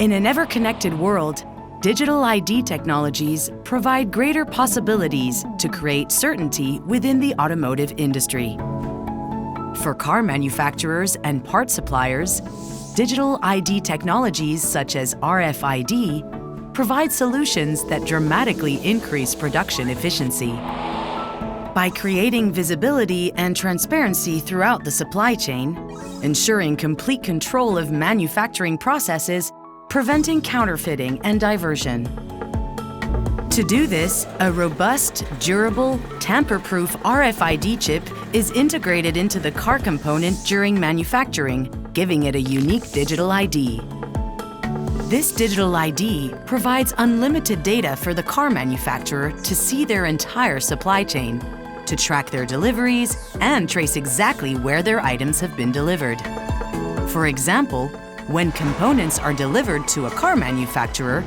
In an ever-connected world, digital ID technologies provide greater possibilities to create certainty within the automotive industry. For car manufacturers and part suppliers, digital ID technologies such as RFID provide solutions that dramatically increase production efficiency. By creating visibility and transparency throughout the supply chain, ensuring complete control of manufacturing processes, preventing counterfeiting and diversion. To do this, a robust, durable, tamper-proof RFID chip is integrated into the car component during manufacturing, giving it a unique digital ID. This digital ID provides unlimited data for the car manufacturer to see their entire supply chain, to track their deliveries, and trace exactly where their items have been delivered. For example, when components are delivered to a car manufacturer,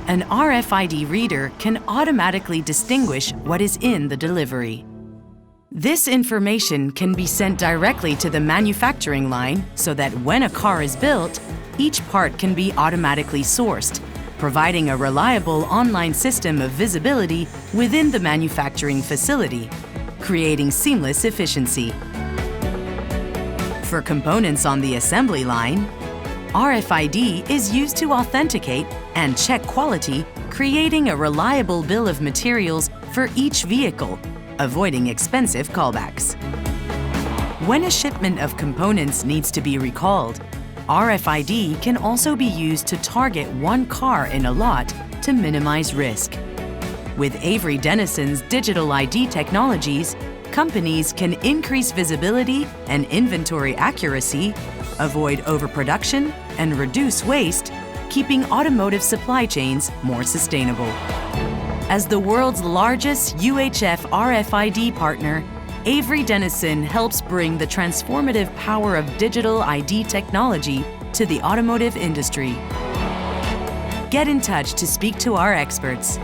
an RFID reader can automatically distinguish what is in the delivery. This information can be sent directly to the manufacturing line so that when a car is built, each part can be automatically sourced, providing a reliable online system of visibility within the manufacturing facility, creating seamless efficiency. For components on the assembly line, RFID is used to authenticate and check quality, creating a reliable bill of materials for each vehicle, avoiding expensive callbacks. When a shipment of components needs to be recalled, RFID can also be used to target one car in a lot to minimize risk. With Avery Dennison's digital ID technologies, companies can increase visibility and inventory accuracy, avoid overproduction, and reduce waste, keeping automotive supply chains more sustainable. As the world's largest UHF RFID partner, Avery Dennison helps bring the transformative power of digital ID technology to the automotive industry. Get in touch to speak to our experts.